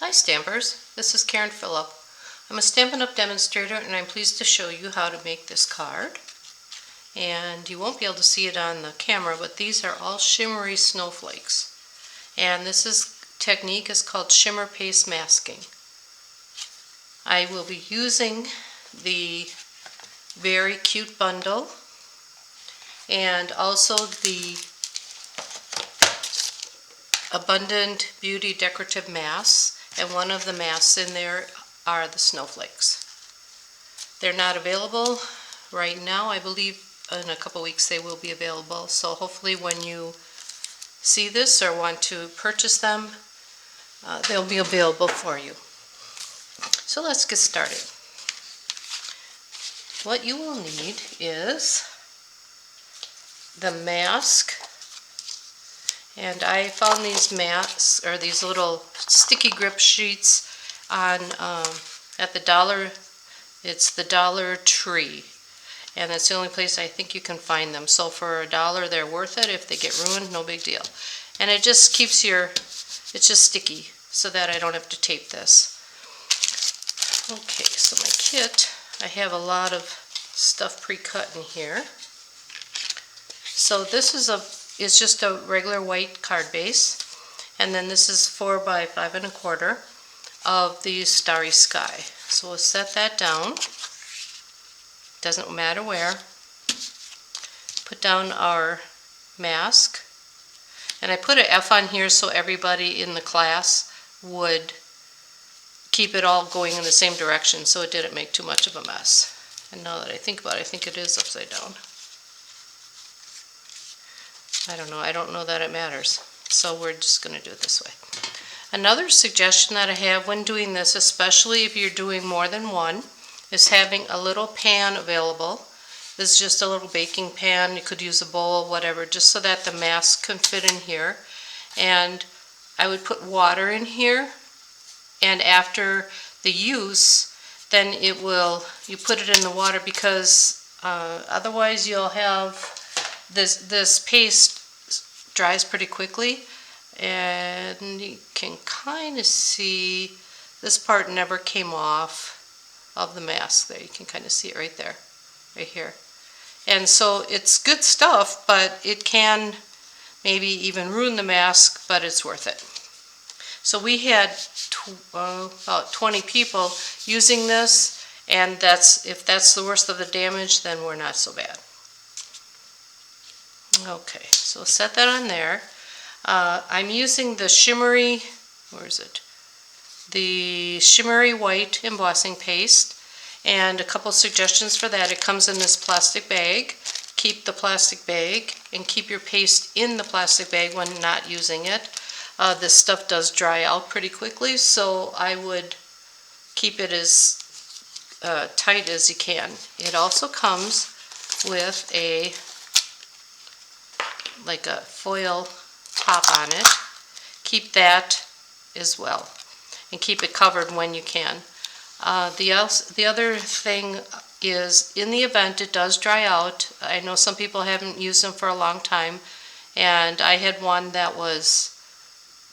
Hi Stampers, this is Karen Phillip. I'm a Stampin Up Demonstrator and I'm pleased to show you how to make this card. And you won't be able to see it on the camera, but these are all shimmery snowflakes. And technique is called shimmer paste masking. I will be using the very cute bundle and also the Abundant Beauty Decorative Masks, and one of the masks in there are the snowflakes. They're not available right now. I believe in a couple weeks they will be available, so hopefully when you see this or want to purchase them, they'll be available for you. So let's get started. What you will need is the mask. And I found these masks, or these little sticky grip sheets on at the Dollar. It's the Dollar Tree, and that's the only place I think you can find them. So for $1, they're worth it. If they get ruined, no big deal. And it just keeps it's just sticky, so that I don't have to tape this. Okay, so my kit, I have a lot of stuff pre-cut in here. So this is it's just a regular white card base, and then this is 4 by 5 1/4 of the Starry Sky. So we'll set that down. Doesn't matter where. Put down our mask, and I put an F on here so everybody in the class would keep it all going in the same direction, so it didn't make too much of a mess. And now that I think about it, I think it is upside down. I don't know that it matters. So we're just going to do it this way. Another suggestion that I have when doing this, especially if you're doing more than one, is having a little pan available. This is just a little baking pan. You could use a bowl, whatever, just so that the mask can fit in here. And I would put water in here, and after the use, then you put it in the water, because otherwise you'll have this paste dries pretty quickly, and you can kind of see this part never came off of the mask there. You can kind of see it right there, right here. And so it's good stuff, but it can maybe even ruin the mask, but it's worth it. So we had about 20 people using this, and if that's the worst of the damage, then we're not so bad. Okay, so set that on there. I'm using the shimmery, the shimmery white embossing paste, and a couple suggestions for that. It comes in this plastic bag. Keep the plastic bag and keep your paste in the plastic bag when not using it. This stuff does dry out pretty quickly, so I would keep it as tight as you can. It also comes with like a foil top on it. Keep that as well, and keep it covered when you can. The other thing is, in the event it does dry out, I know some people haven't used them for a long time, and I had one that was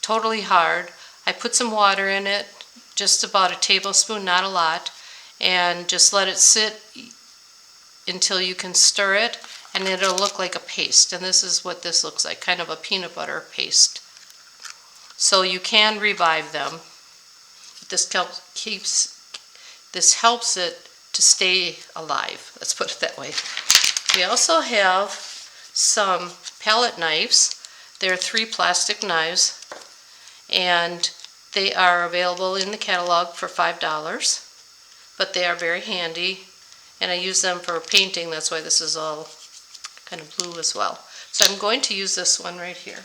totally hard. I put some water in it, just about a tablespoon, not a lot, and just let it sit until you can stir it, and it'll look like a paste. And this is what this looks like, kind of a peanut butter paste. So you can revive them. This helps it to stay alive. Let's put it that way. We also have some palette knives. They're 3 plastic knives, and they are available in the catalog for $5, but they are very handy, and I use them for painting. That's why this is all kind of blue as well. So I'm going to use this one right here.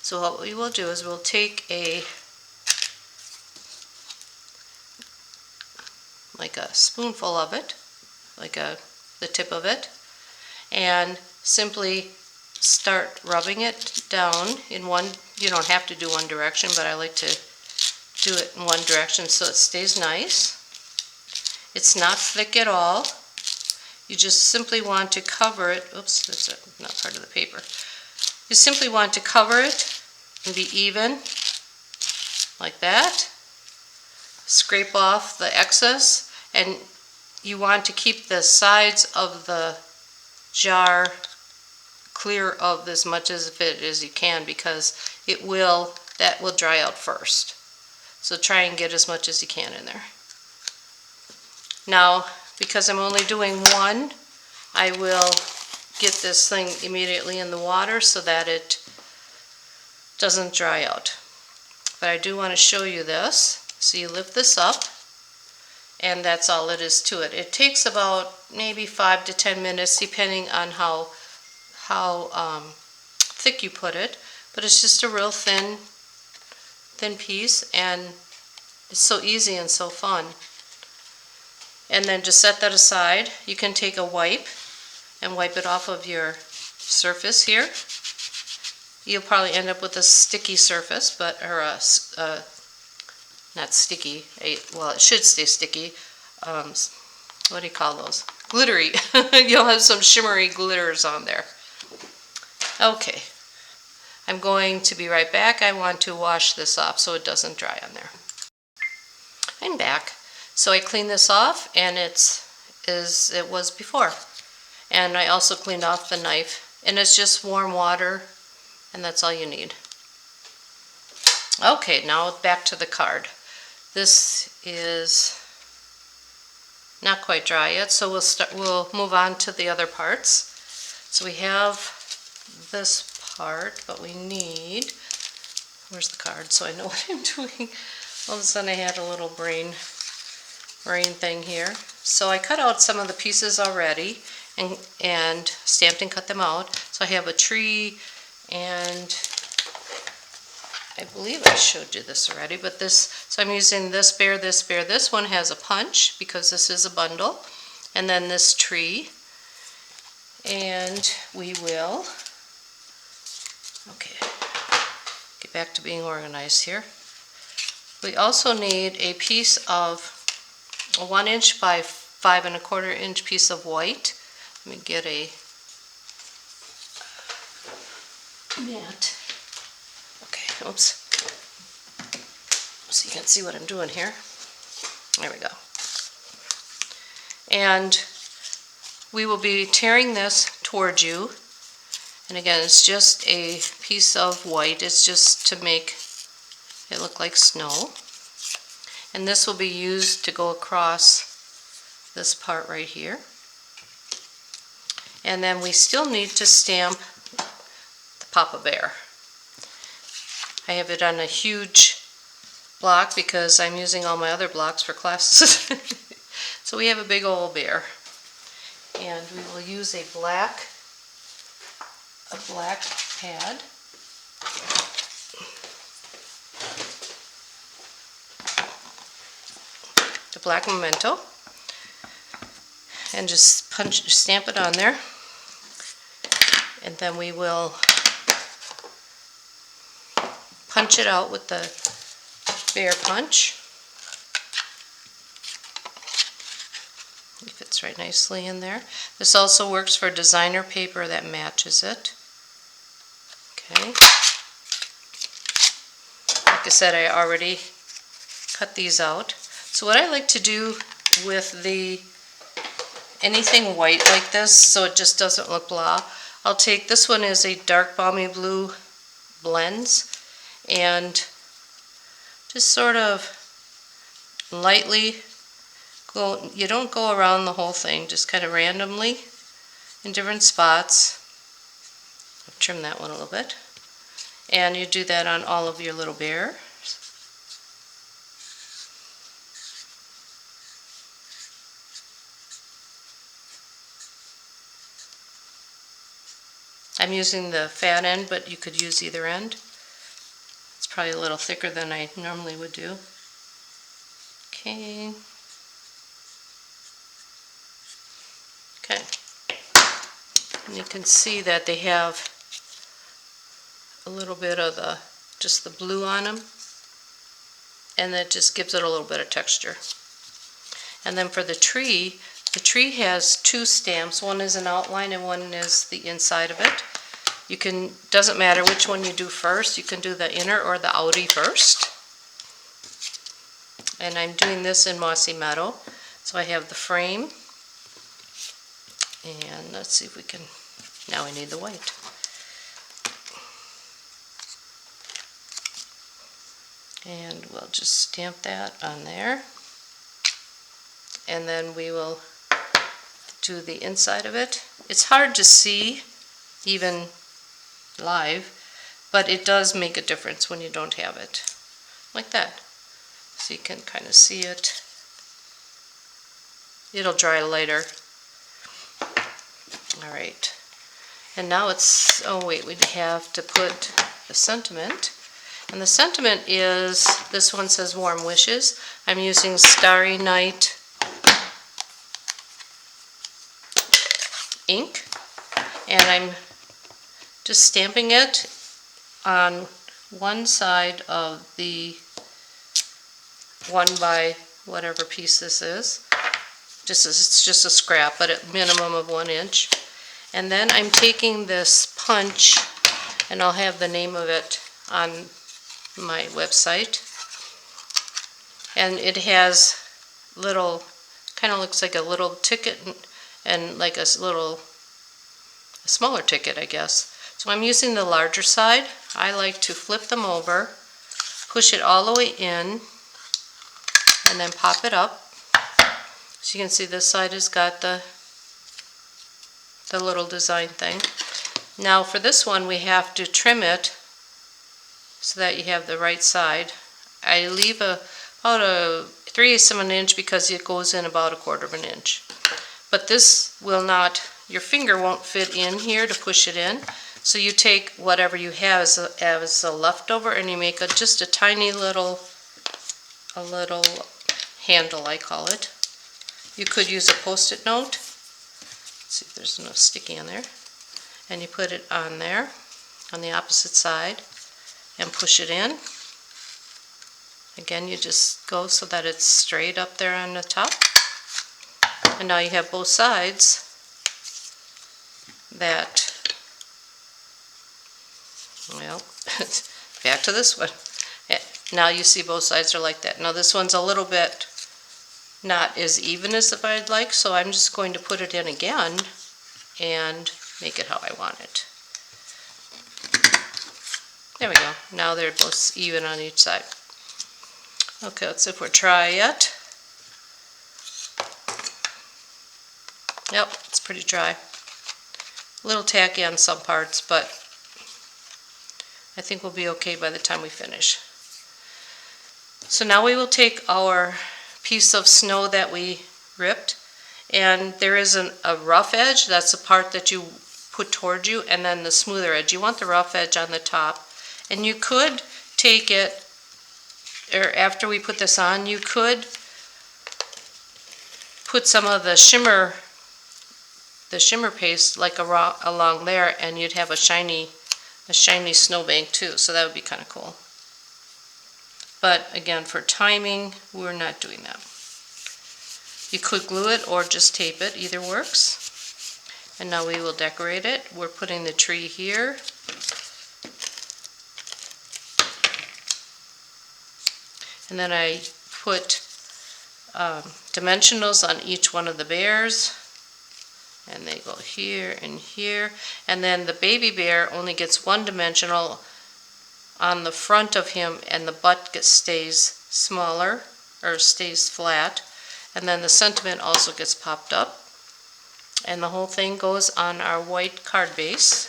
So what we will do is we'll take like a spoonful of it, the tip of it, and simply start rubbing it down in one. You don't have to do one direction, but I like to do it in one direction so it stays nice. It's not thick at all. You just simply want to cover it. Oops, that's not part of the paper. You simply want to cover it and be even like that. Scrape off the excess, and you want to keep the sides of the jar clear of as much of it as you can, because that will dry out first. So try and get as much as you can in there. Now, because I'm only doing one, I will get this thing immediately in the water so that it doesn't dry out. But I do want to show you this. So you lift this up, and that's all it is to it. It takes about maybe 5 to 10 minutes depending on how thick you put it, but it's just a real thin piece, and it's so easy and so fun. And then just set that aside. You can take a wipe and wipe it off of your surface here. You'll probably end up with a sticky surface, not sticky, well, it should stay sticky. What do you call those? Glittery. You'll have some shimmery glitters on there. Okay, I'm going to be right back. I want to wash this off so it doesn't dry on there. I'm back. So I cleaned this off, and it's as it was before. And I also cleaned off the knife, and it's just warm water, and that's all you need. Okay, now back to the card. This is not quite dry yet, so we'll move on to the other parts. So we have this part, but we need, where's the card so I know what I'm doing? All of a sudden I had a little brain thing here. So I cut out some of the pieces already and stamped and cut them out. So I have a tree, and I believe I showed you this already, but so I'm using this bear, this bear. This one has a punch because this is a bundle, and then this tree. And we will, okay, get back to being organized here. We also need a piece of a 1 inch by 5 1/4 inch piece of white. Let me get a mat. Okay, oops. So you can see what I'm doing here. There we go. And we will be tearing this towards you. And again, it's just a piece of white. It's just to make it look like snow. And this will be used to go across this part right here. And then we still need to stamp the Papa Bear. I have it on a huge block because I'm using all my other blocks for classes. So we have a big old bear. And we will use a black pad. The black memento. And just stamp it on there. And then we will punch it out with the bear punch. It fits right nicely in there. This also works for designer paper that matches it. Okay. Like I said, I already cut these out. So what I like to do with anything white like this, so it just doesn't look blah, I'll take, this one is a dark balmy blue blends, and just sort of lightly go, you don't go around the whole thing, just kind of randomly in different spots. I'll trim that one a little bit. And you do that on all of your little bears. I'm using the fat end, but you could use either end. It's probably a little thicker than I normally would do. Okay. Okay. And you can see that they have a little bit of just the blue on them, and that just gives it a little bit of texture. And then for the tree has two stamps. One is an outline and one is the inside of it. You can, doesn't matter which one you do first, you can do the inner or the outie first. and I'm doing this in Mossy Meadow. So I have the frame, and let's see if we can, now we need the white. And we'll just stamp that on there, and then we will do the inside of it. It's hard to see even live, but it does make a difference when you don't have it like that. So you can kind of see it. It'll dry later. All right, and now it's, oh wait, we have to put the sentiment. And the sentiment is, this one says Warm Wishes. I'm using Starry Night ink, and I'm just stamping it on one side of the 1 by whatever piece this is. It's just a scrap, but at minimum of 1 inch. And then I'm taking this punch, and I'll have the name of it on my website. And it has little, kind of looks like a little ticket, and like a smaller ticket, I guess. So I'm using the larger side. I like to flip them over, push it all the way in, and then pop it up. So you can see this side has got the little design thing. Now for this one we have to trim it so that you have the right side. I leave about a 3/8 of an inch because it goes in about 1/4 of an inch. But this will not, your finger won't fit in here to push it in. So you take whatever you have as a leftover, and you make just a tiny little, handle, I call it. You could use a Post-it note. Let's see if there's enough sticky on there. And you put it on there, on the opposite side, and push it in. Again, you just go so that it's straight up there on the top. And now you have both sides that, well, back to this one. Now you see both sides are like that. Now this one's a little bit not as even as if I'd like, so I'm just going to put it in again and make it how I want it. There we go. Now they're both even on each side. Okay, let's see if we're try it. Yep, it's pretty dry. A little tacky on some parts, but I think we'll be okay by the time we finish. So now we will take our piece of snow that we ripped, and there is a rough edge. That's the part that you put toward you, and then the smoother edge. You want the rough edge on the top. And you could take it, or after we put this on, you could put some of the shimmer paste like along there, and you'd have a shiny snowbank too. So that would be kind of cool. But again, for timing, we're not doing that. You could glue it or just tape it. Either works. And now we will decorate it. We're putting the tree here. And then I put dimensionals on each one of the bears. And they go here and here. And then the baby bear only gets one dimensional on the front of him, and the butt stays smaller, or stays flat. And then the sentiment also gets popped up. And the whole thing goes on our white card base.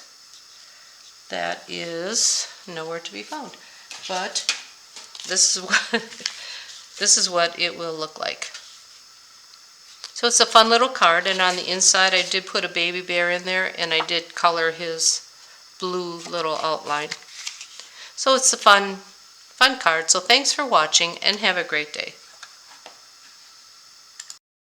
That is nowhere to be found. But this is what it will look like. So it's a fun little card, and on the inside I did put a baby bear in there, and I did color his blue little outline. So it's a fun card. So thanks for watching, and have a great day.